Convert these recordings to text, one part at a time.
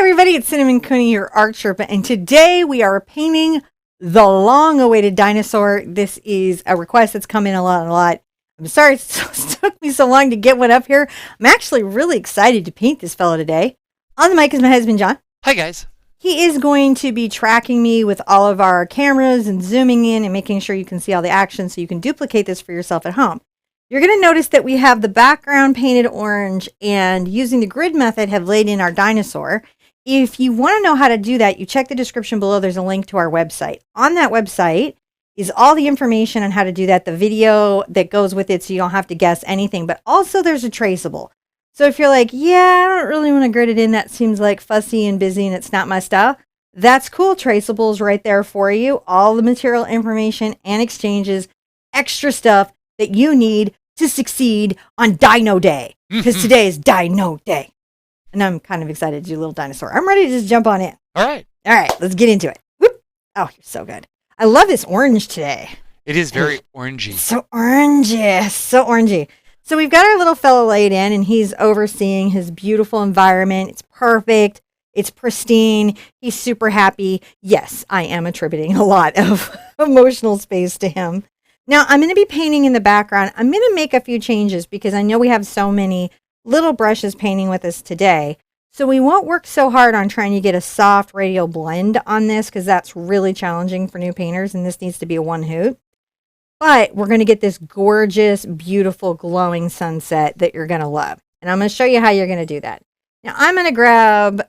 Everybody, it's Cinnamon Cooney, your Art Sherpa, and today we are painting the long-awaited Dinosaur. This is a request that's come in a lot. I'm sorry it took me so long to get one up here. I'm actually really excited to paint this fellow today. On the mic is my husband, John. Hi, guys. He is going to be tracking me with all of our cameras and zooming in and making sure you can see all the action so you can duplicate this for yourself at home. You're going to notice that we have the background painted orange and using the grid method have laid in our Dinosaur. If you want to know how to do that, you check the description below. There's a link to our website. On that website is all the information on how to do that, the video that goes with it so you don't have to guess anything. But also there's a traceable. So if you're like, yeah, I don't really want to grid it in, that seems like fussy and busy and it's not my style, that's cool. Traceables right there for you. All the material information and exchanges, extra stuff that you need to succeed on Dino Day, because today is Dino Day. And I'm kind of excited to do a little Dinosaur. I'm ready to just jump on in. All right, let's get into it. Whoop. Oh, you're so good. I love this orange today. It is very orangey. So orangey. So we've got our little fellow laid in, and he's overseeing his beautiful environment. It's perfect. It's pristine. He's super happy. Yes, I am attributing a lot of emotional space to him. Now, I'm going to be painting in the background. I'm going to make a few changes because I know we have so many little brushes painting with us today. So we won't work so hard on trying to get a soft radial blend on this because that's really challenging for new painters, and this needs to be a one hoot. But we're going to get this gorgeous, beautiful, glowing sunset that you're going to love. And I'm going to show you how you're going to do that. Now, I'm going to grab...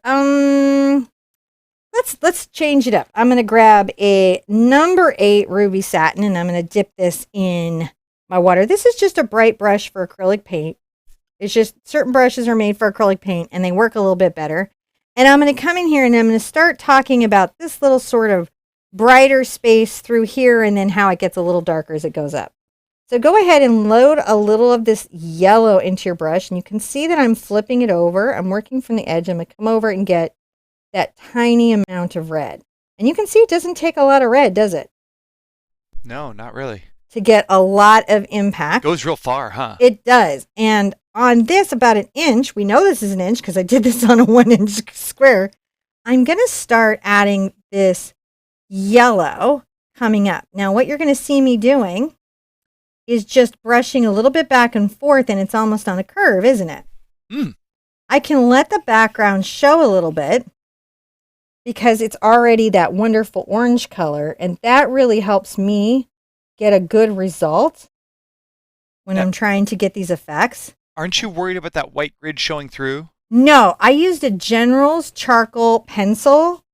Let's change it up. I'm going to grab a number 8 ruby satin, and I'm going to dip this in my water. This is just a bright brush for acrylic paint. It's just certain brushes are made for acrylic paint, and they work a little bit better. And I'm going to come in here, and I'm going to start talking about this little sort of brighter space through here, and then how it gets a little darker as it goes up. So go ahead and load a little of this yellow into your brush, and you can see that I'm flipping it over. I'm working from the edge. I'm going to come over and get that tiny amount of red. And you can see it doesn't take a lot of red, does it? No, not really. To get a lot of impact. Goes real far, huh? It does. And on this, about an inch, we know this is an inch because I did this on a 1-inch square. I'm going to start adding this yellow coming up. Now, what you're going to see me doing is just brushing a little bit back and forth, and it's almost on a curve, isn't it? I can let the background show a little bit, because it's already that wonderful orange color, and that really helps me get a good result when I'm trying to get these effects. Aren't you worried about that white grid showing through? No, I used a General's charcoal pencil,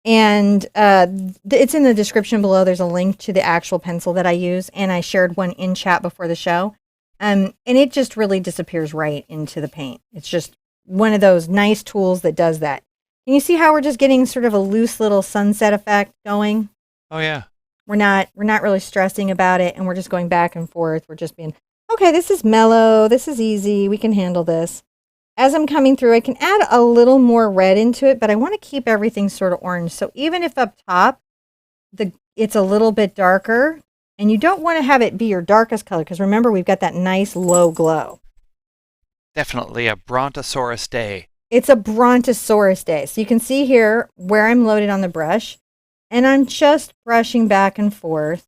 and it's in the description below. There's a link to the actual pencil that I use, and I shared one in chat before the show, and it just really disappears right into the paint. It's just one of those nice tools that does that. Can you see how we're just getting sort of a loose little sunset effect going? Oh, yeah. We're not really stressing about it, and we're just going back and forth. We're just being, okay, this is mellow. This is easy. We can handle this. As I'm coming through, I can add a little more red into it, but I want to keep everything sort of orange. So even if up top, it's a little bit darker, and you don't want to have it be your darkest color, because remember, we've got that nice low glow. Definitely a Brontosaurus day. It's a Brontosaurus day. So you can see here where I'm loaded on the brush, and I'm just brushing back and forth.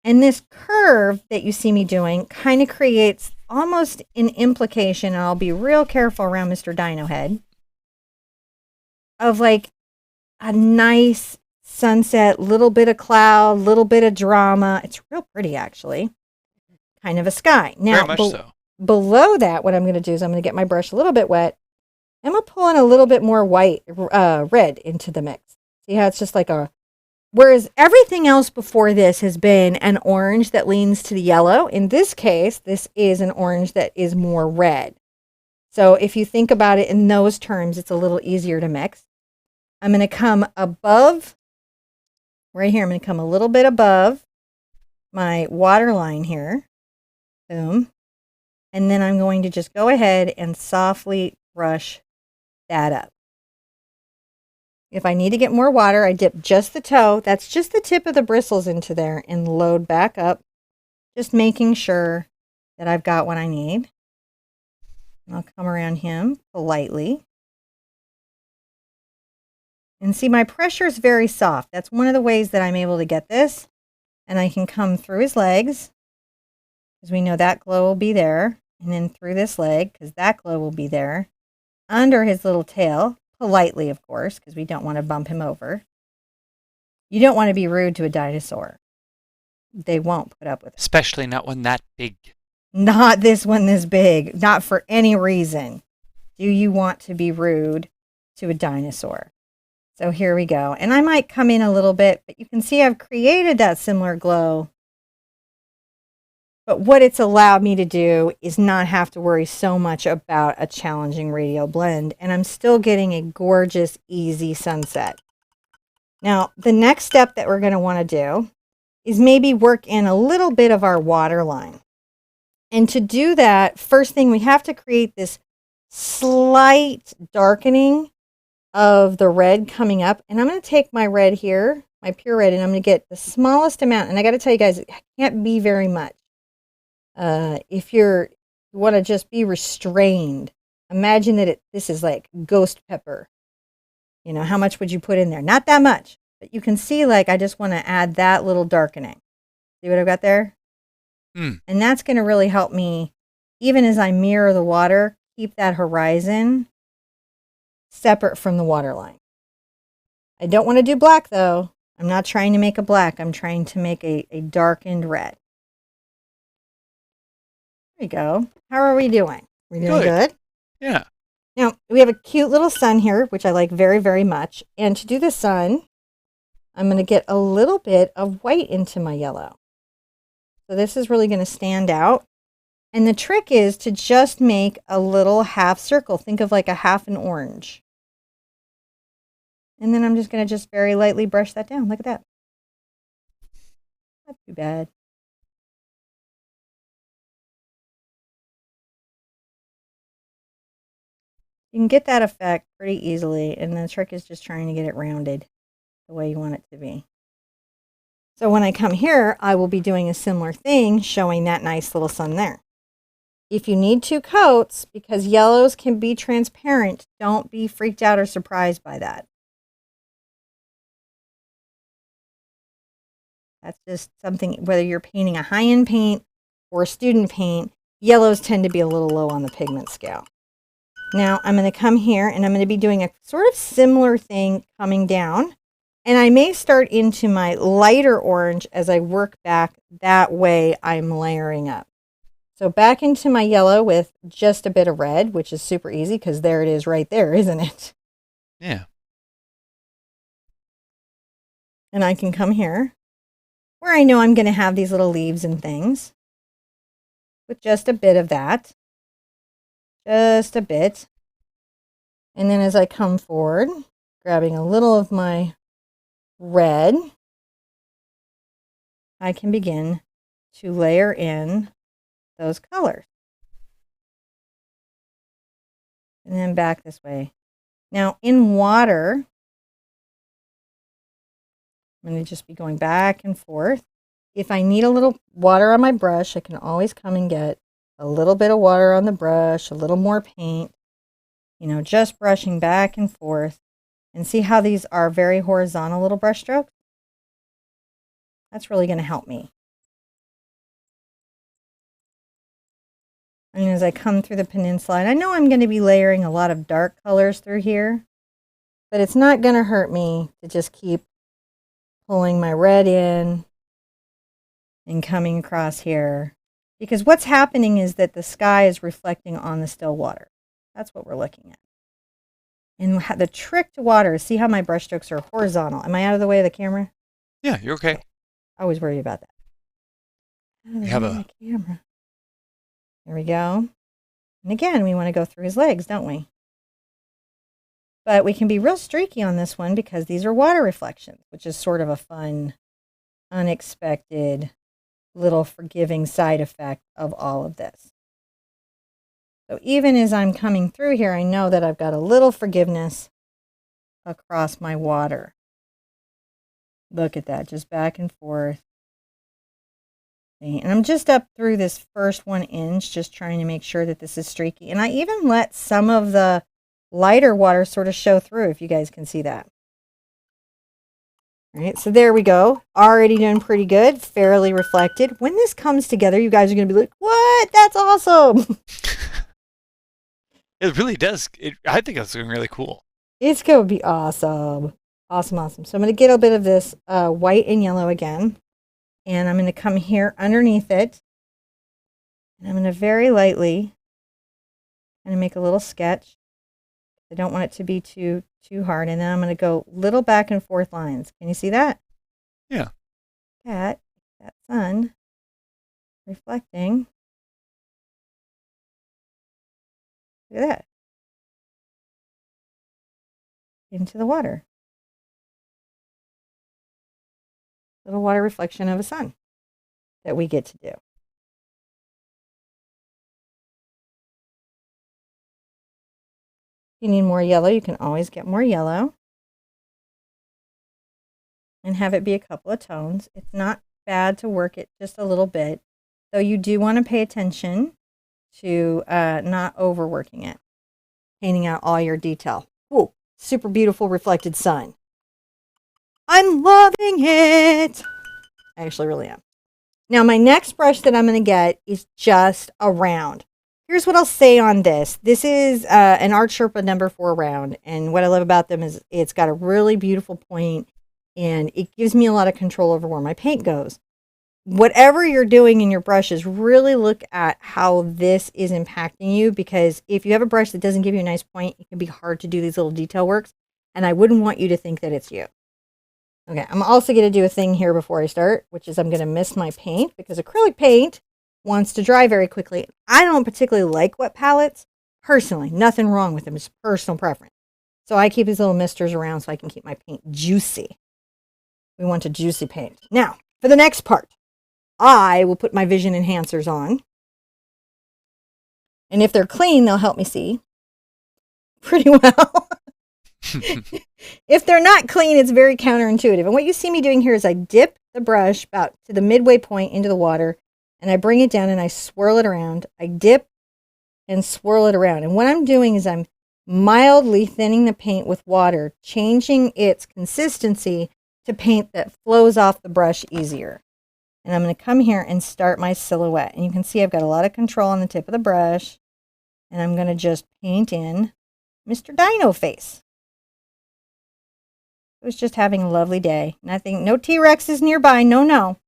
And this curve that you see me doing kind of creates almost an implication, and I'll be real careful around Mr. Dino Head, of like a nice sunset, little bit of cloud, little bit of drama. It's real pretty, actually. Kind of a sky. Now, very much so. Below that, what I'm going to do is I'm going to get my brush a little bit wet. I'm going to pull in a little bit more red into the mix. See how it's just like whereas everything else before this has been an orange that leans to the yellow. In this case, this is an orange that is more red. So if you think about it in those terms, it's a little easier to mix. I'm going to come above, right here, I'm going to come a little bit above my water line here. Boom. And then I'm going to just go ahead and softly brush that up. If I need to get more water, I dip just the toe. That's just the tip of the bristles into there and load back up, just making sure that I've got what I need. And I'll come around him politely And see, my pressure is very soft. That's one of the ways that I'm able to get this. And I can come through his legs, because we know that glow will be there. And then through this leg, because that glow will be there. Under his little tail, politely, of course, because we don't want to bump him over. You don't want to be rude to a dinosaur. They won't put up with it. Especially not one that big. Not this one this big. Not for any reason. Do you want to be rude to a dinosaur? So here we go. And I might come in a little bit, but you can see I've created that similar glow. But what it's allowed me to do is not have to worry so much about a challenging radial blend. And I'm still getting a gorgeous, easy sunset. Now, the next step that we're going to want to do is maybe work in a little bit of our water line. And to do that, first thing, we have to create this slight darkening of the red coming up. And I'm going to take my red here, my pure red, and I'm going to get the smallest amount. And I got to tell you guys, it can't be very much. If you want to just be restrained, imagine that this is like ghost pepper. You know, how much would you put in there? Not that much. But you can see, like, I just want to add that little darkening. See what I've got there? And that's going to really help me, even as I mirror the water, keep that horizon separate from the water line. I don't want to do black, though. I'm not trying to make a black. I'm trying to make a darkened red. There we go. How are we doing? We're doing good? Yeah. Now, we have a cute little sun here, which I like very, very much. And to do the sun, I'm going to get a little bit of white into my yellow. So this is really going to stand out. And the trick is to just make a little half circle. Think of like a half an orange. And then I'm just going to just very lightly brush that down. Look at that. Not too bad. You can get that effect pretty easily. And the trick is just trying to get it rounded the way you want it to be. So when I come here, I will be doing a similar thing, showing that nice little sun there. If you need 2 coats, because yellows can be transparent, don't be freaked out or surprised by that. That's just something, whether you're painting a high-end paint or a student paint, yellows tend to be a little low on the pigment scale. Now I'm going to come here and I'm going to be doing a sort of similar thing coming down. And I may start into my lighter orange as I work back. That way I'm layering up. So back into my yellow with just a bit of red, which is super easy because there it is right there, isn't it? Yeah. And I can come here where I know I'm going to have these little leaves and things with just a bit of that. Just a bit. And then as I come forward, grabbing a little of my red, I can begin to layer in those colors. And then back this way. Now in water, I'm going to just be going back and forth. If I need a little water on my brush, I can always come and get a little bit of water on the brush, a little more paint, you know, just brushing back and forth. And see how these are very horizontal little brush strokes? That's really going to help me. And as I come through the peninsula, and I know I'm going to be layering a lot of dark colors through here, but it's not going to hurt me to just keep pulling my red in and coming across here. Because what's happening is that the sky is reflecting on the still water. That's what we're looking at. And the trick to water is, see how my brush strokes are horizontal. Am I out of the way of the camera? Yeah, you're okay. I always worry about that. You have a camera. There we go. And again, we want to go through his legs, don't we? But we can be real streaky on this one because these are water reflections, which is sort of a fun, unexpected, little forgiving side effect of all of this. So even as I'm coming through here, I know that I've got a little forgiveness across my water. Look at that, just back and forth. See? And I'm just up through this first 1 inch, just trying to make sure that this is streaky. And I even let some of the lighter water sort of show through, if you guys can see that. All right, so there we go. Already doing pretty good, fairly reflected. When this comes together, you guys are going to be like, what? That's awesome. It really does. I think it's looking really cool. It's going to be awesome. Awesome, awesome. So I'm going to get a bit of this white and yellow again. And I'm going to come here underneath it. And I'm going to very lightly make a little sketch. I don't want it to be too hard. And then I'm going to go little back and forth lines. Can you see that? Yeah. That sun reflecting. Look at that. Into the water. Little water reflection of a sun that we get to do. If you need more yellow, you can always get more yellow and have it be a couple of tones. It's not bad to work it just a little bit, though you do want to pay attention to not overworking it, painting out all your detail. Whoa, super beautiful reflected sun. I'm loving it. I actually really am. Now, my next brush that I'm going to get is just a round. Here's what I'll say on this. This is an Art Sherpa number 4 round. And what I love about them is it's got a really beautiful point and it gives me a lot of control over where my paint goes. Whatever you're doing in your brushes, really look at how this is impacting you, because if you have a brush that doesn't give you a nice point, it can be hard to do these little detail works. And I wouldn't want you to think that it's you. Okay, I'm also going to do a thing here before I start, which is I'm going to mist my paint because acrylic paint wants to dry very quickly. I don't particularly like wet palettes. Personally, nothing wrong with them. It's personal preference. So I keep these little misters around so I can keep my paint juicy. We want a juicy paint. Now, for the next part, I will put my vision enhancers on. And if they're clean, they'll help me see pretty well. If they're not clean, it's very counterintuitive. And what you see me doing here is I dip the brush about to the midway point into the water, and I bring it down and I swirl it around. I dip and swirl it around. And what I'm doing is I'm mildly thinning the paint with water, changing its consistency to paint that flows off the brush easier. And I'm going to come here and start my silhouette. And you can see I've got a lot of control on the tip of the brush. And I'm going to just paint in Mr. Dino face. It was just having a lovely day. Nothing, no T-Rex is nearby. No.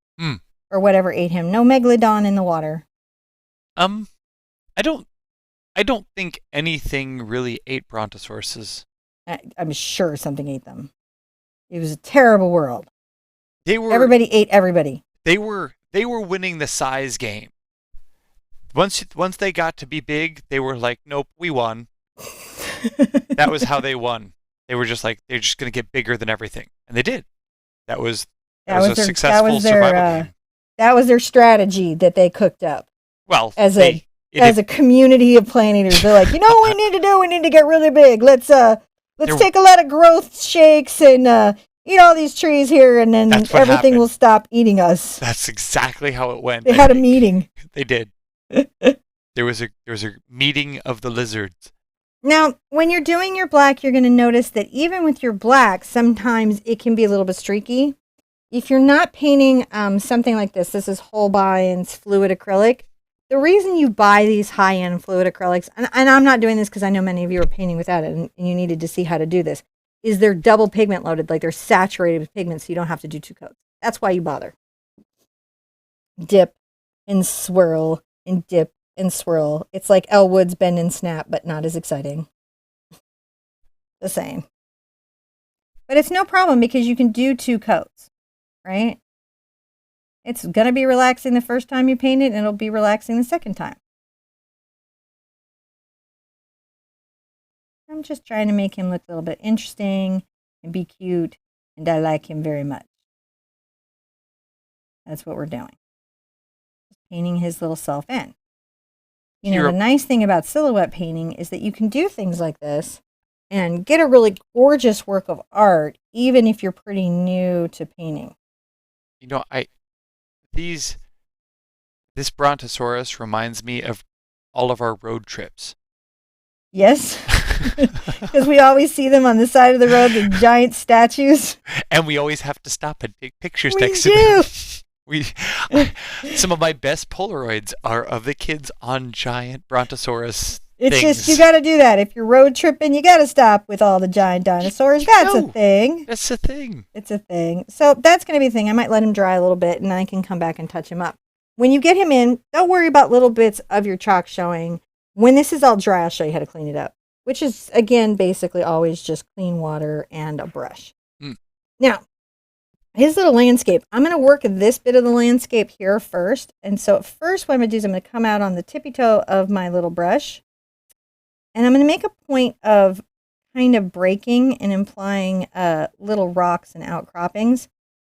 Or whatever ate him. No megalodon in the water. I don't think anything really ate brontosauruses. I'm sure something ate them. It was a terrible world. Everybody ate everybody. They were winning the size game. Once they got to be big, they were like, nope, we won. That was how they won. They were just like, they're just going to get bigger than everything. And they did. That was a successful survival game. That was their strategy that they cooked up. Well, as a community of plant eaters, they're like, you know what we need to do? We need to get really big. Let's take a lot of growth shakes and eat all these trees here, and then everything will stop eating us. That's exactly how it went. They had a meeting. They did. There was a meeting of the lizards. Now, when you're doing your black, you're going to notice that even with your black, sometimes it can be a little bit streaky. If you're not painting something like this is Holbein's fluid acrylic. The reason you buy these high-end fluid acrylics, and I'm not doing this because I know many of you are painting without it, and you needed to see how to do this, is they're double pigment loaded, like they're saturated with pigment, so you don't have to do 2 coats. That's why you bother. Dip and swirl and dip and swirl. It's like Elwood's Bend and Snap, but not as exciting. The same. But it's no problem because you can do 2 coats, right? It's going to be relaxing the first time you paint it, and it'll be relaxing the second time. I'm just trying to make him look a little bit interesting and be cute, and I like him very much. That's what we're doing. Just painting his little self in. You know, the nice thing about silhouette painting is that you can do things like this and get a really gorgeous work of art, even if you're pretty new to painting. You know, this Brontosaurus reminds me of all of our road trips. Yes. Because we always see them on the side of the road, the giant statues. And we always have to stop and take pictures We next do. to them. Some of my best Polaroids are of the kids on giant Brontosaurus It's things. just, you got to do that. If you're road tripping, you got to stop with all the giant dinosaurs. That's a thing. That's a thing. It's a thing. So that's going to be the thing. I might let him dry a little bit and I can come back and touch him up. When you get him in, don't worry about little bits of your chalk showing. When this is all dry, I'll show you how to clean it up, which is, again, basically always just clean water and a brush. Now, his little landscape, I'm going to work this bit of the landscape here first. And so first what I'm going to do is I'm going to come out on the tippy toe of my little brush. And I'm going to make a point of kind of breaking and implying little rocks and outcroppings.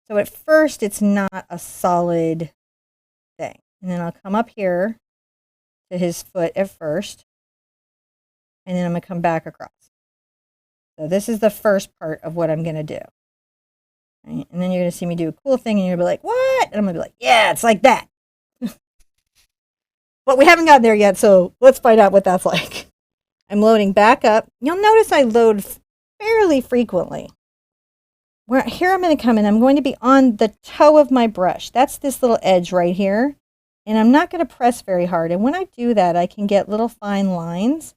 So at first it's not a solid thing. And then I'll come up here to his foot at first. And then I'm going to come back across. So this is the first part of what I'm going to do. Right? And then you're going to see me do a cool thing and you're going to be like, what? And I'm going to be like, yeah, it's like that. But we haven't gotten there yet, so let's find out what that's like. I'm loading back up. You'll notice I load fairly frequently. Here I'm going to come in. I'm going to be on the toe of my brush. That's this little edge right here. And I'm not going to press very hard. And when I do that, I can get little fine lines.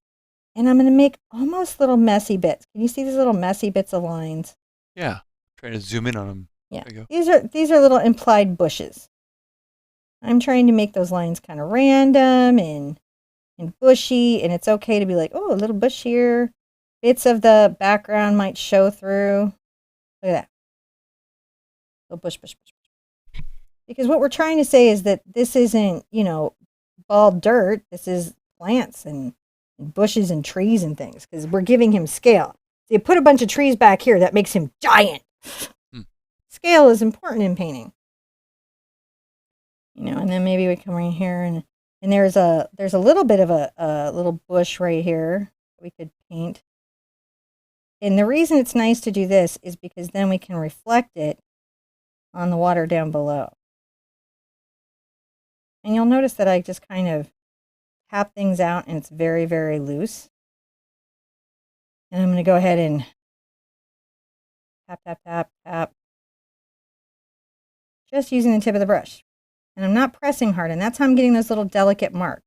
And I'm going to make almost little messy bits. Can you see these little messy bits of lines? Yeah. Trying to zoom in on them. Yeah. These are little implied bushes. I'm trying to make those lines kind of random and bushy, and it's okay to be like, oh, a little bush here. Bits of the background might show through. Look at that. Little bush. Because what we're trying to say is that this isn't, bald dirt. This is plants and bushes and trees and things, because we're giving him scale. So you put a bunch of trees back here, that makes him giant. Scale is important in painting. And then maybe we come right here and there's a little bit of a little bush right here we could paint. And the reason it's nice to do this is because then we can reflect it on the water down below. And you'll notice that I just kind of tap things out and it's very, very loose. And I'm going to go ahead and tap, tap, tap, tap. Just using the tip of the brush. And I'm not pressing hard, and that's how I'm getting those little delicate marks.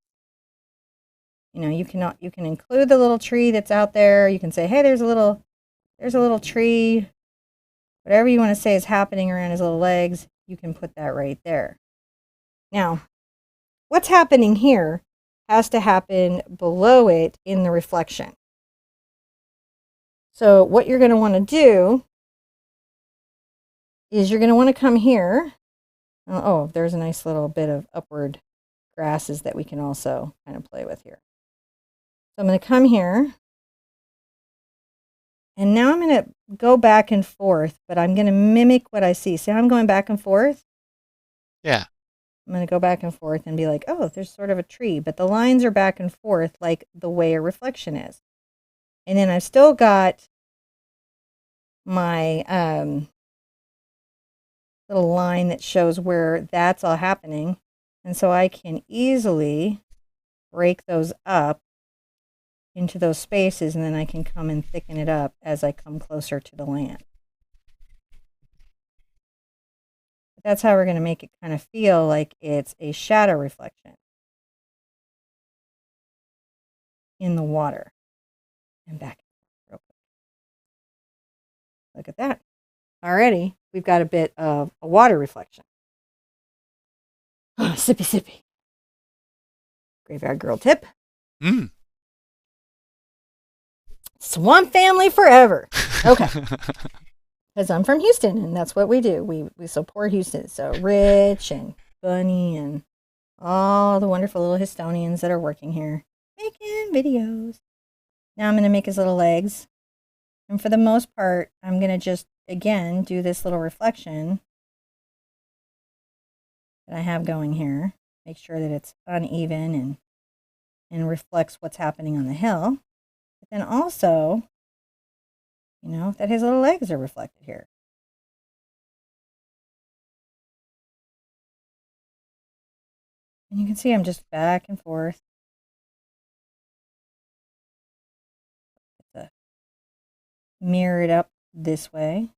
You can include the little tree that's out there. You can say, hey, there's a little tree. Whatever you want to say is happening around his little legs, you can put that right there. Now, what's happening here has to happen below it in the reflection. So what you're going to want to do is you're going to want to come here. Oh, there's a nice little bit of upward grasses that we can also kind of play with here. So I'm going to come here. And now I'm going to go back and forth, but I'm going to mimic what I see. See how I'm going back and forth? Yeah. I'm going to go back and forth and be like, oh, there's sort of a tree. But the lines are back and forth like the way a reflection is. And then I've still got my little line that shows where that's all happening. And so I can easily break those up into those spaces, and then I can come and thicken it up as I come closer to the land. That's how we're going to make it kind of feel like it's a shadow reflection in the water. And back real quick. Look at that. Already, we've got a bit of a water reflection. Oh, sippy, sippy. Graveyard Girl tip. Swamp family forever. Okay. Because I'm from Houston, and that's what we do. We support Houston. So Rich and Bunny and all the wonderful little Houstonians that are working here, making videos. Now I'm going to make his little legs. And for the most part, I'm going to just, again, do this little reflection that I have going here. Make sure that it's uneven and reflects what's happening on the hill. But then also, that his little legs are reflected here. And you can see I'm just back and forth. mirror it up this way.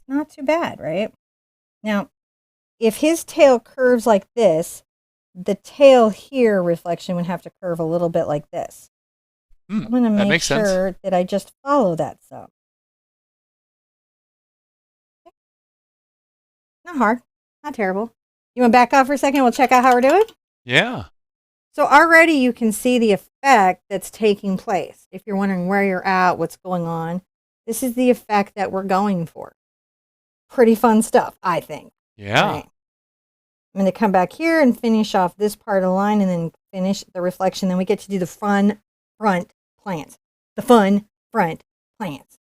Not too bad, right? Now, if his tail curves like this, the tail here reflection would have to curve a little bit like this. I'm going to make sure that I just follow that some. Okay. Not hard. Not terrible. You want to back off for a second? We'll check out how we're doing? Yeah. So already you can see the effect that's taking place. If you're wondering where you're at, what's going on, this is the effect that we're going for. Pretty fun stuff, I think. Yeah. Right. I'm going to come back here and finish off this part of the line and then finish the reflection. Then we get to do the fun front plants. The fun front plants.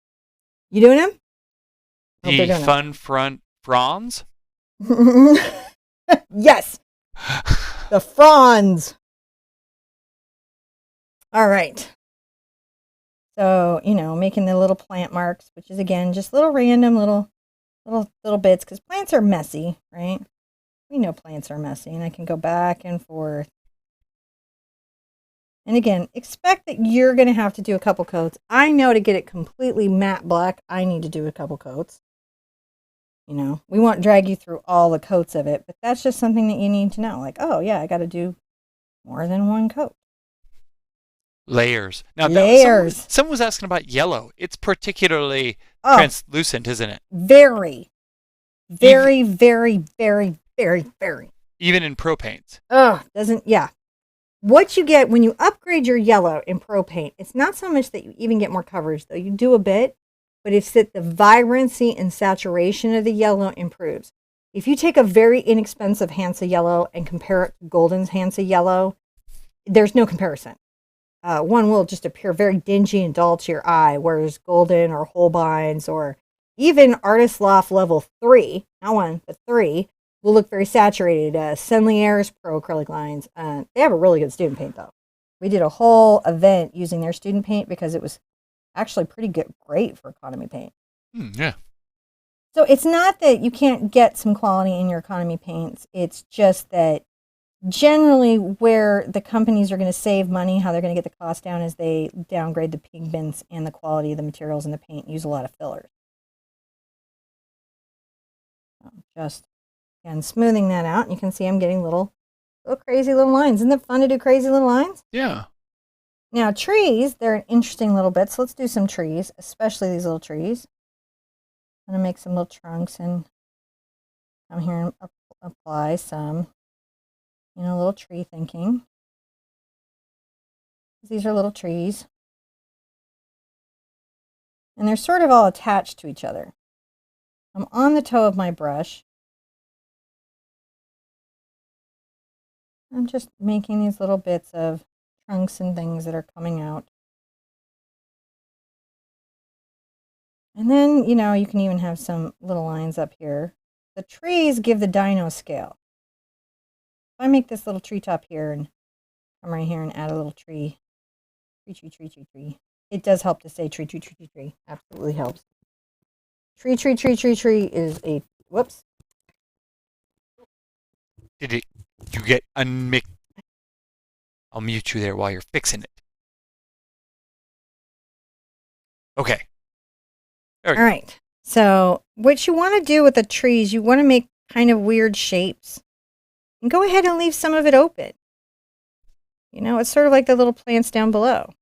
You doing them? The fun front fronds? Yes. The fronds. All right. So, making the little plant marks, which is, again, just little random little bits, because plants are messy, right? We know plants are messy, and I can go back and forth. And again, expect that you're going to have to do a couple coats. I know to get it completely matte black, I need to do a couple coats. We won't drag you through all the coats of it, but that's just something that you need to know. Like, oh, yeah, I got to do more than one coat. Layers. Now, layers. Someone was asking about yellow. It's particularly translucent, isn't it? Very, very, very, very, very, very. Even in pro paints. Yeah. What you get when you upgrade your yellow in pro paint, it's not so much that you even get more coverage, though you do a bit, but it's that the vibrancy and saturation of the yellow improves. If you take a very inexpensive Hansa yellow and compare it to Golden's Hansa yellow, there's no comparison. One will just appear very dingy and dull to your eye, whereas Golden or Holbein's or even Artist Loft level 3, not 1, but 3, will look very saturated. Senlier's Pro acrylic lines, they have a really good student paint, though. We did a whole event using their student paint because it was actually great for economy paint. Yeah. So it's not that you can't get some quality in your economy paints. It's just that generally where the companies are going to save money, how they're going to get the cost down, is they downgrade the pigments and the quality of the materials in the paint, use a lot of fillers. Just, again, smoothing that out. And you can see I'm getting little crazy little lines. Isn't it fun to do crazy little lines? Yeah. Now, trees, they're an interesting little bit. So let's do some trees, especially these little trees. I'm going to make some little trunks and come here and apply some, little tree thinking. These are little trees. And they're sort of all attached to each other. I'm on the toe of my brush. I'm just making these little bits of trunks and things that are coming out. And then, you can even have some little lines up here. The trees give the dino scale. If I make this little treetop here and come right here and add a little tree. Tree. It does help to say tree. Absolutely helps. Tree is a, whoops. Did you get unmixed? I'll mute you there while you're fixing it. Okay. All right. So what you want to do with the trees, you want to make kind of weird shapes. And go ahead and leave some of it open. It's sort of like the little plants down below.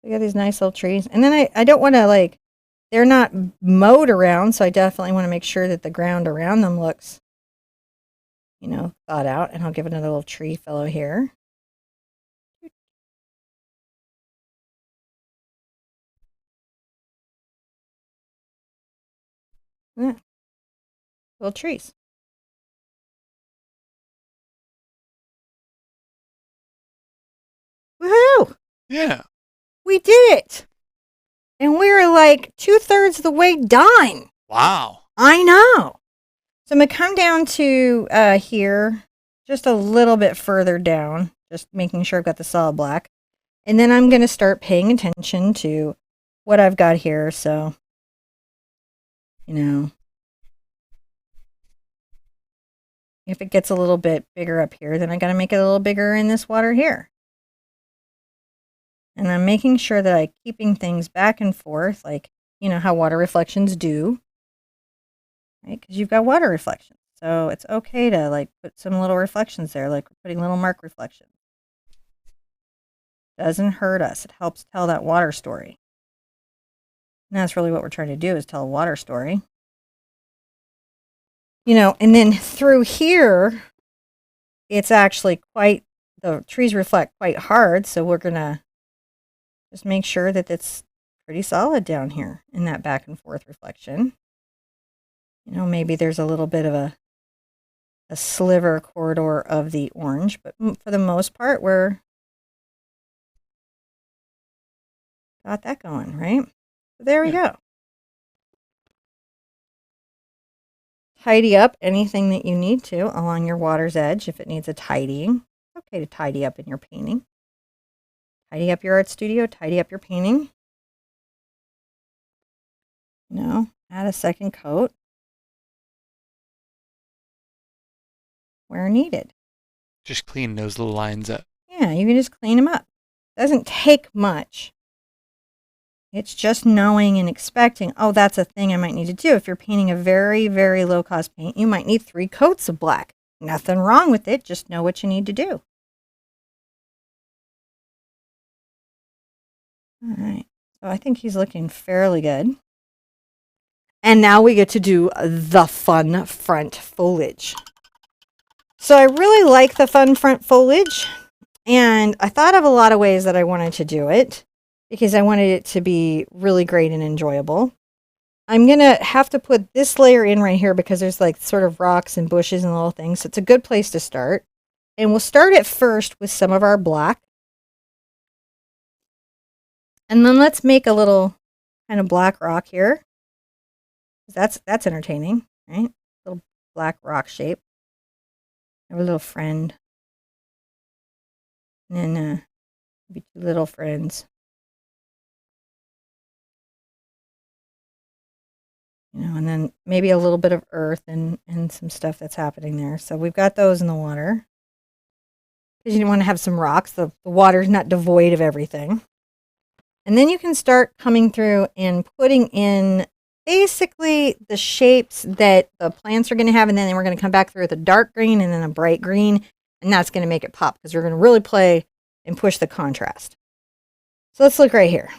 We got these nice little trees. And then I don't want to, they're not mowed around, so I definitely want to make sure that the ground around them looks, thought out. And I'll give another little tree fellow here. Yeah. Little trees. Woohoo! Yeah. We did it! And we're 2/3 of the way done. Wow. I know. So I'm going to come down to here, just a little bit further down, just making sure I've got the solid black. And then I'm going to start paying attention to what I've got here. So, If it gets a little bit bigger up here, then I got to make it a little bigger in this water here. And I'm making sure that I'm keeping things back and forth, like, you know, how water reflections do, right? Because you've got water reflections. So it's okay to like put some little reflections there, like we're putting little mark reflections. Doesn't hurt us. It helps tell that water story. And that's really what we're trying to do, is tell a water story. You know, and then through here, it's actually quite, the trees reflect quite hard. So we're going to just make sure that it's pretty solid down here in that back and forth reflection. You know, maybe there's a little bit of a sliver corridor of the orange, but for the most part, we're got that going, right? So there we go. Tidy up anything that you need to along your water's edge if it needs a tidying. It's okay to tidy up in your painting. Tidy up your art studio, tidy up your painting. You know, add a second coat where needed. Just clean those little lines up. Yeah, you can just clean them up. Doesn't take much. It's just knowing and expecting, oh, that's a thing I might need to do. If you're painting a very, very low-cost paint, you might need 3 coats of black. Nothing wrong with it. Just know what you need to do. All right. So I think he's looking fairly good. And now we get to do the fun front foliage. So I really like the fun front foliage. And I thought of a lot of ways that I wanted to do it, because I wanted it to be really great and enjoyable. I'm going to have to put this layer in right here because there's like sort of rocks and bushes and little things. So it's a good place to start. And we'll start at first with some of our black. And then let's make a little kind of black rock here. That's entertaining, right? Little black rock shape. Our little friend. And then maybe 2 little friends. You know, and then maybe a little bit of earth and some stuff that's happening there. So we've got those in the water. Because you want to have some rocks. The water's not devoid of everything. And then you can start coming through and putting in basically the shapes that the plants are going to have. And then we're going to come back through with a dark green and then a bright green. And that's going to make it pop because we're going to really play and push the contrast. So let's look right here.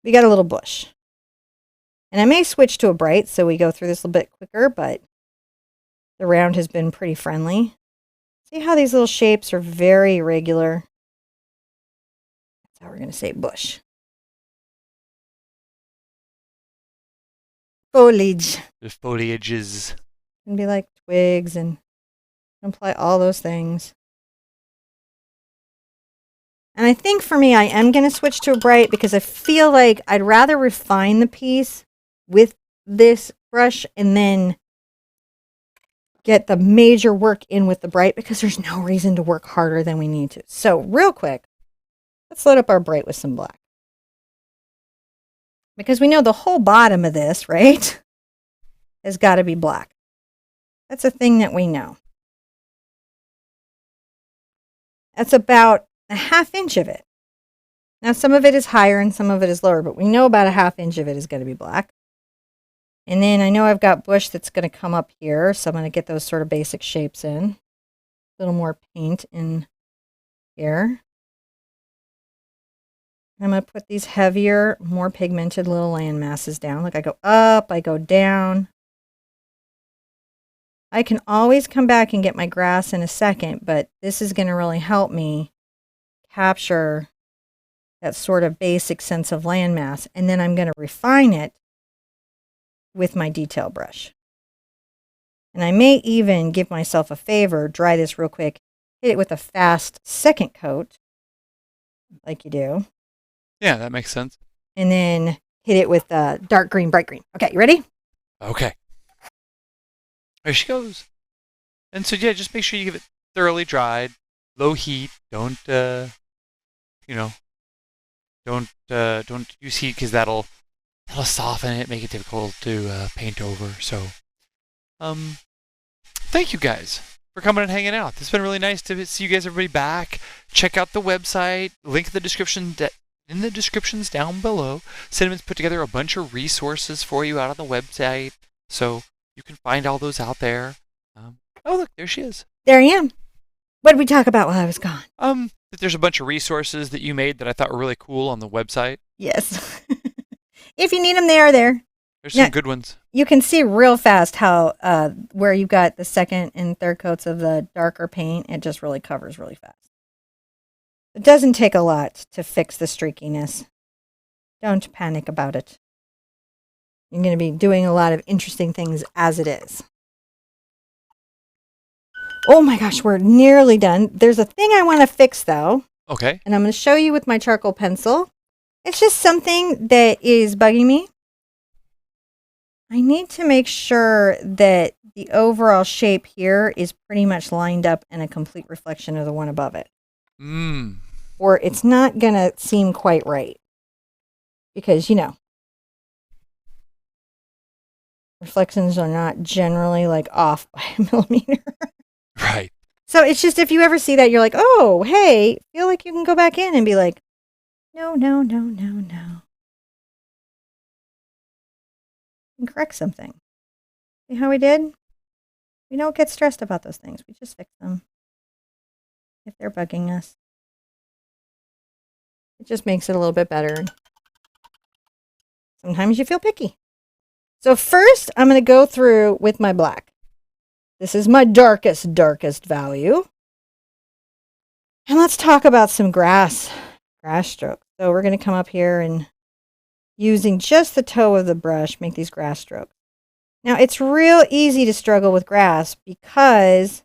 We got a little bush. And I may switch to a bright so we go through this a little bit quicker, but the round has been pretty friendly. See how these little shapes are very regular? That's how we're going to say bush. Foliage. The foliages. Can be like twigs and apply all those things. And I think for me, I am going to switch to a bright because I feel like I'd rather refine the piece with this brush and then get the major work in with the bright because there's no reason to work harder than we need to. So real quick, let's load up our bright with some black. Because we know the whole bottom of this, right, has got to be black. That's a thing that we know. That's about a 1/2 inch of it. Now, some of it is higher and some of it is lower, but we know about a 1/2 inch of it is going to be black. And then I know I've got bush that's going to come up here, so I'm going to get those sort of basic shapes in. A little more paint in here. I'm going to put these heavier, more pigmented little land masses down. Like I go up, I go down. I can always come back and get my grass in a second, but this is going to really help me capture that sort of basic sense of landmass. And then I'm going to refine it with my detail brush. And I may even give myself a favor, dry this real quick, hit it with a fast second coat, like you do. Yeah, that makes sense. And then hit it with dark green, bright green. Okay, you ready? Okay. There she goes. And so, yeah, just make sure you give it thoroughly dried, low heat. Don't use heat because that'll soften it, make it difficult to paint over. So, thank you guys for coming and hanging out. It's been really nice to see you guys, everybody, back. Check out the website. Link in the description. In the descriptions down below. Cinnamon's put together a bunch of resources for you out on the website, so you can find all those out there. Oh, look, there she is. There I am. What did we talk about while I was gone? That there's a bunch of resources that you made that I thought were really cool on the website. Yes. If you need them, they are there. There's some good ones. You can see real fast how where you got the second and third coats of the darker paint, it just really covers really fast. It doesn't take a lot to fix the streakiness. Don't panic about it. You're going to be doing a lot of interesting things as it is. Oh my gosh, we're nearly done. There's a thing I want to fix though. Okay. And I'm going to show you with my charcoal pencil. It's just something that is bugging me. I need to make sure that the overall shape here is pretty much lined up and a complete reflection of the one above it. Or it's not going to seem quite right. Because, you know, reflections are not generally like off by a millimeter. Right. So it's just if you ever see that, you're like, oh, hey, feel like you can go back in and be like, no. And correct something. See how we did? We don't get stressed about those things. We just fix them. If they're bugging us. It just makes it a little bit better. Sometimes you feel picky. So first, I'm going to go through with my black. This is my darkest value. And let's talk about some grass strokes. So we're going to come up here and using just the toe of the brush, make these grass strokes. Now, it's real easy to struggle with grass because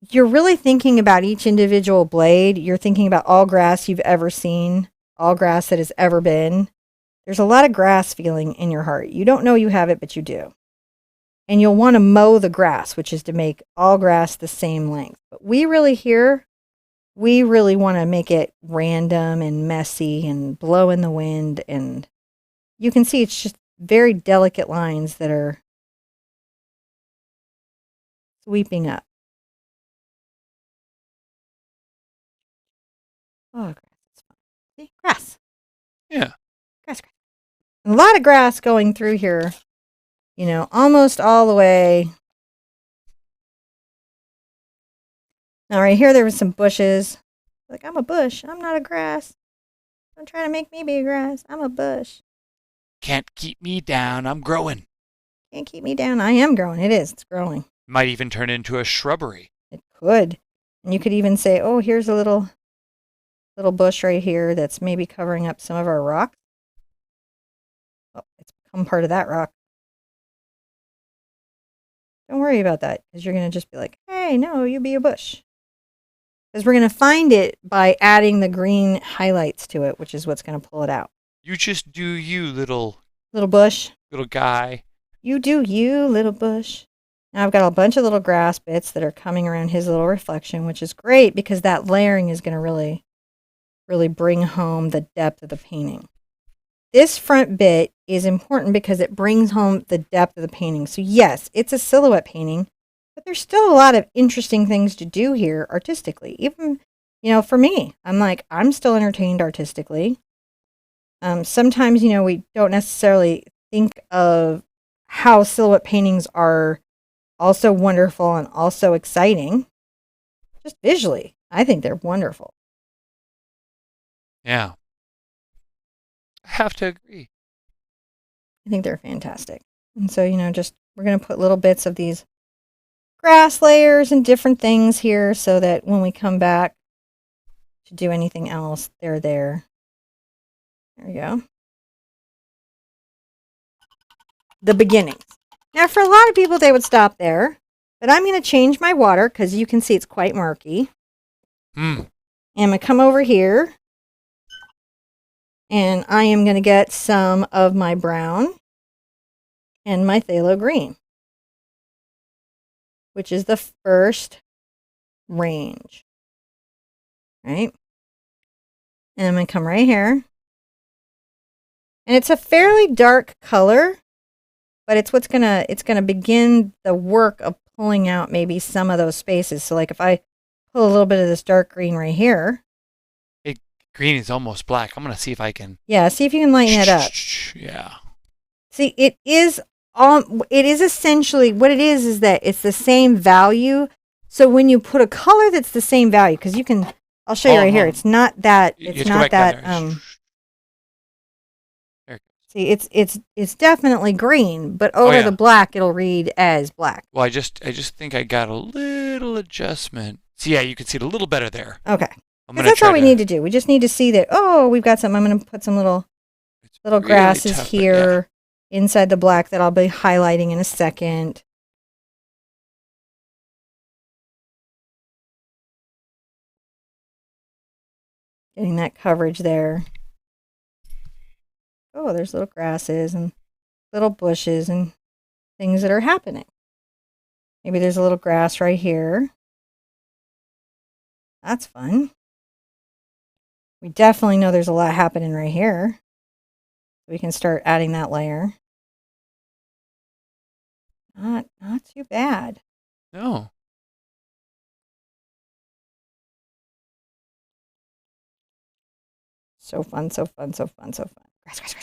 you're really thinking about each individual blade. You're thinking about all grass you've ever seen, all grass that has ever been. There's a lot of grass feeling in your heart. You don't know you have it, but you do. And you'll want to mow the grass, which is to make all grass the same length. But we really want to make it random and messy and blow in the wind. And you can see it's just very delicate lines that are sweeping up. Oh, grass. It's fun. See? Grass. Yeah. Grass. And a lot of grass going through here, you know, almost all the way. Now, right here, there was some bushes. Like, I'm a bush. I'm not a grass. Don't try to make me be a grass. I'm a bush. Can't keep me down. I'm growing. Can't keep me down. I am growing. It is. It's growing. Might even turn into a shrubbery. It could. And you could even say, oh, here's a little bush right here that's maybe covering up some of our rocks. Oh, it's become part of that rock. Don't worry about that, because you're going to just be like, hey, no, you be a bush. Because we're going to find it by adding the green highlights to it, which is what's going to pull it out. You just do you, little bush. Little guy. You do you, little bush. Now I've got a bunch of little grass bits that are coming around his little reflection, which is great because that layering is going to really, really bring home the depth of the painting. This front bit is important because it brings home the depth of the painting. So yes, it's a silhouette painting, but there's still a lot of interesting things to do here artistically. Even, you know, for me, I'm still entertained artistically. Sometimes, you know, we don't necessarily think of how silhouette paintings are also wonderful and also exciting. Just visually, I think they're wonderful. Yeah. I have to agree. I think they're fantastic. And so, you know, we're going to put little bits of these grass layers and different things here so that when we come back to do anything else, they're there. There we go. The beginnings. Now, for a lot of people, they would stop there, but I'm going to change my water because you can see it's quite murky. And I'm going to come over here, and I am going to get some of my brown and my phthalo green, which is the first range, right? And I'm going to come right here. And it's a fairly dark color, but it's going to begin the work of pulling out maybe some of those spaces. So like if I pull a little bit of this dark green right here. Green is almost black. I'm going to see if I can. Yeah, see if you can lighten that up. Yeah. See, it is essentially what it is that it's the same value. So when you put a color that's the same value, because I'll show you right here. It's not that, see, it's definitely green, but over the black, it'll read as black. Well, I just think I got a little adjustment. So yeah, you can see it a little better there. Okay. Because that's all we need to do. We just need to see that, we've got something. I'm going to put some little grasses here inside the black that I'll be highlighting in a second. Getting that coverage there. Oh, there's little grasses and little bushes and things that are happening. Maybe there's a little grass right here. That's fun. We definitely know there's a lot happening right here. We can start adding that layer. Not too bad. No. So fun, so fun, so fun, so fun. Grass.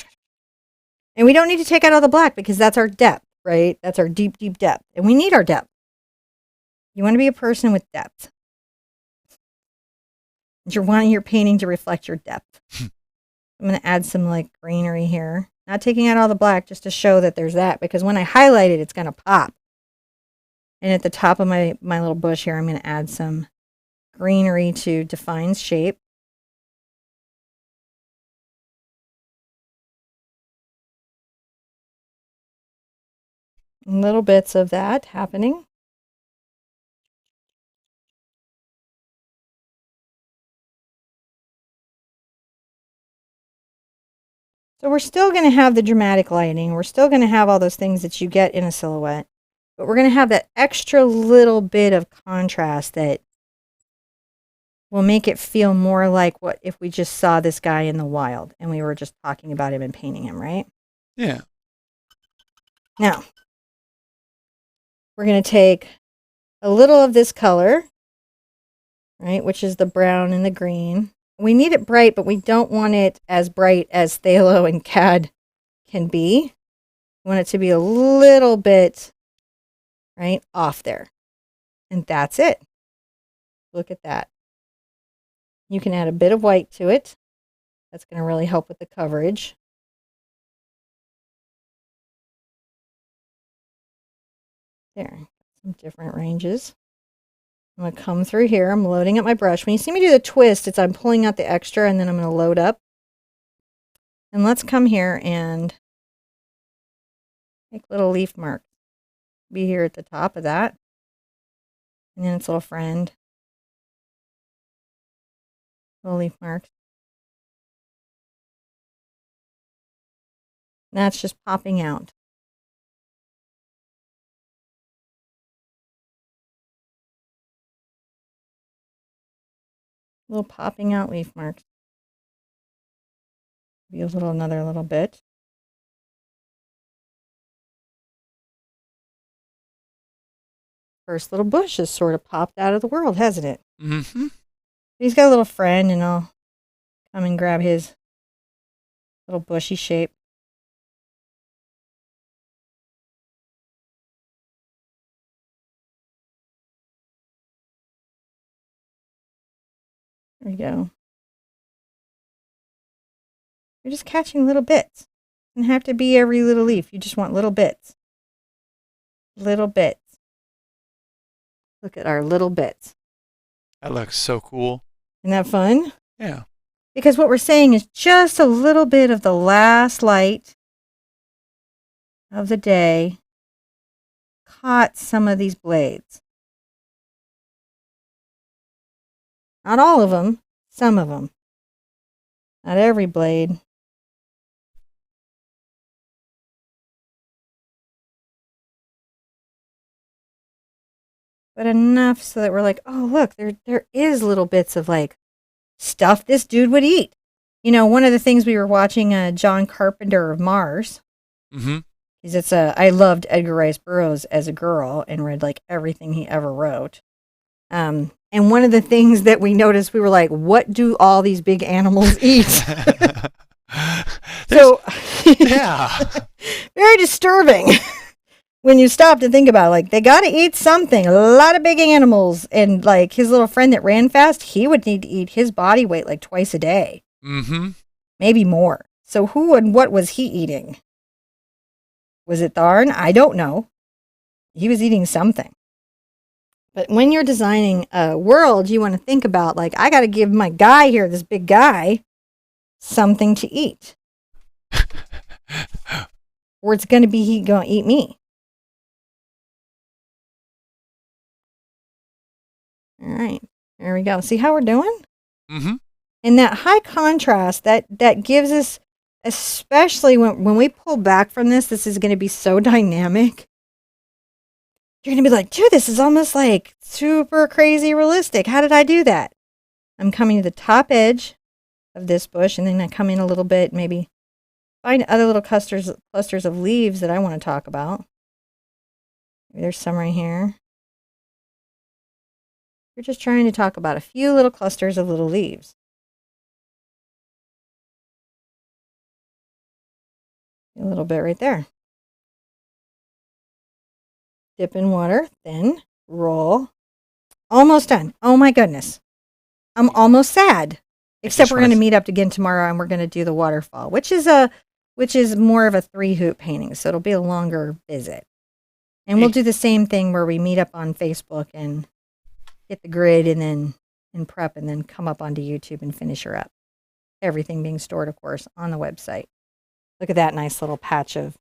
And we don't need to take out all the black because that's our depth, right? That's our deep, deep depth. And we need our depth. You want to be a person with depth. You're wanting your painting to reflect your depth. I'm going to add some like greenery here. Not taking out all the black just to show that there's that, because when I highlight it, it's going to pop. And at the top of my little bush here, I'm going to add some greenery to define shape. Little bits of that happening. So we're still going to have the dramatic lighting. We're still going to have all those things that you get in a silhouette. But we're going to have that extra little bit of contrast that will make it feel more like what if we just saw this guy in the wild and we were just talking about him and painting him, right? Yeah. Now, we're going to take a little of this color, right, which is the brown and the green. We need it bright, but we don't want it as bright as Phthalo and Cad can be. We want it to be a little bit, right, off there. And that's it. Look at that. You can add a bit of white to it. That's going to really help with the coverage. There, some different ranges. I'm going to come through here. I'm loading up my brush. When you see me do the twist, I'm pulling out the extra and then I'm going to load up. And let's come here and make little leaf marks. Be here at the top of that. And then its little friend. Little leaf marks. And that's just popping out. Little popping out leaf marks. Be another little bit. First little bush has sort of popped out of the world, hasn't it? Mm-hmm. He's got a little friend, and I'll come and grab his little bushy shape. There we go. You're just catching little bits. It doesn't have to be every little leaf. You just want little bits. Little bits. Look at our little bits. That looks so cool. Isn't that fun? Yeah. Because what we're saying is just a little bit of the last light of the day caught some of these blades. Not all of them, some of them. Not every blade. But enough so that we're like, oh, look, there is little bits of like stuff this dude would eat. You know, one of the things we were watching, John Carpenter of Mars. Mm-hmm. I loved Edgar Rice Burroughs as a girl and read like everything he ever wrote. And one of the things that we noticed, we were like, what do all these big animals eat? So, yeah. very disturbing when you stop to think about it. Like, they got to eat something. A lot of big animals. And like his little friend that ran fast, he would need to eat his body weight like twice a day. Mm-hmm. Maybe more. So who and what was he eating? Was it Tharn? I don't know. He was eating something. But when you're designing a world, you want to think about, like, I got to give my guy here, this big guy, something to eat. Or it's going to be he going to eat me. All right. There we go. See how we're doing? Mm-hmm. And that high contrast, that gives us, especially when we pull back from this is going to be so dynamic. You're going to be like, dude, this is almost like super crazy realistic. How did I do that? I'm coming to the top edge of this bush, and then I come in a little bit, maybe find other little clusters of leaves that I want to talk about. Maybe there's some right here. We're just trying to talk about a few little clusters of little leaves. A little bit right there. Dip in water, then roll. Almost done. Oh my goodness. I'm almost sad. Except we're going to meet up again tomorrow and we're going to do the waterfall, which is more of a 3-hoop painting. So it'll be a longer visit. And we'll do the same thing where we meet up on Facebook and get the grid and prep and then come up onto YouTube and finish her up. Everything being stored, of course, on the website. Look at that nice little patch of.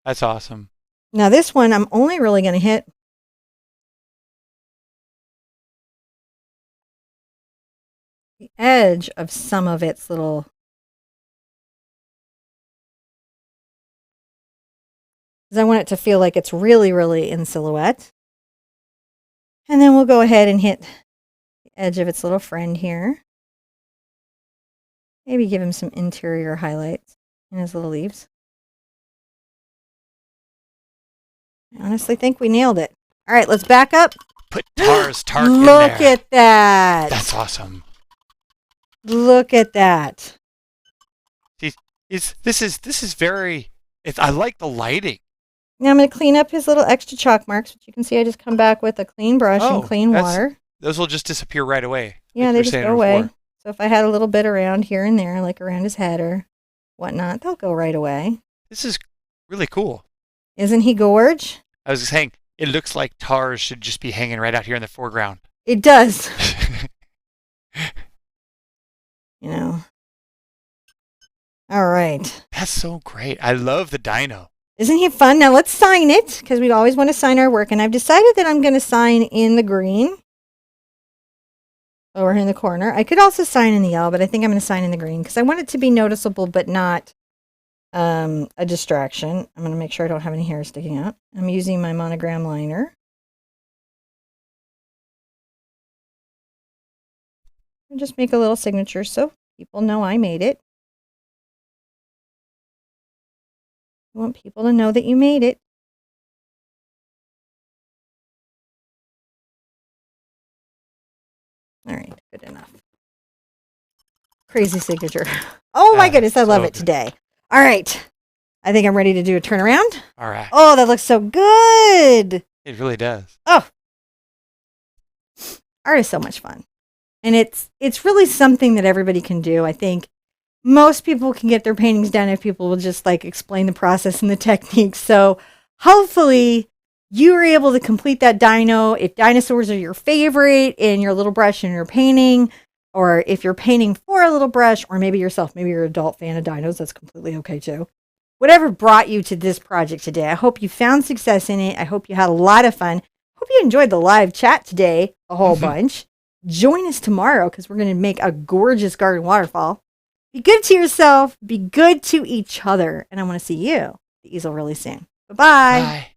That's awesome. Now this one, I'm only really going to hit the edge of some of its little. Because I want it to feel like it's really, really in silhouette. And then we'll go ahead and hit the edge of its little friend here. Maybe give him some interior highlights in his little leaves. I honestly think we nailed it. All right, let's back up. Put Tar's Tark in there. Look at that. That's awesome. Look at that. This is very. I like the lighting. Now I'm going to clean up his little extra chalk marks, which you can see I just come back with a clean brush and clean water. Those will just disappear right away. Yeah, like they just go away. So if I had a little bit around here and there, like around his head or whatnot, they'll go right away. This is really cool. Isn't he gorge? I was saying, it looks like Tars should just be hanging right out here in the foreground. It does. You know. All right. That's so great. I love the dino. Isn't he fun? Now let's sign it, because we always want to sign our work. And I've decided that I'm going to sign in the green. Over here in the corner. I could also sign in the yellow, but I think I'm going to sign in the green, because I want it to be noticeable, but not a distraction. I'm going to make sure I don't have any hair sticking out. I'm using my monogram liner. And just make a little signature so people know I made it. You want people to know that you made it. All right, good enough. Crazy signature. Oh my goodness, I love it today. All right. I think I'm ready to do a turnaround. All right. Oh, that looks so good. It really does. Oh. Art is so much fun. And it's really something that everybody can do. I think most people can get their paintings done if people will just like explain the process and the techniques. So hopefully you were able to complete that dino. If dinosaurs are your favorite in your little brush and you're painting, or if you're painting for a little brush, or maybe yourself, maybe you're an adult fan of dinos, that's completely okay too. Whatever brought you to this project today, I hope you found success in it. I hope you had a lot of fun. Hope you enjoyed the live chat today a whole bunch. Join us tomorrow because we're going to make a gorgeous garden waterfall. Be good to yourself. Be good to each other. And I want to see you, the easel, really soon. Bye-bye. Bye.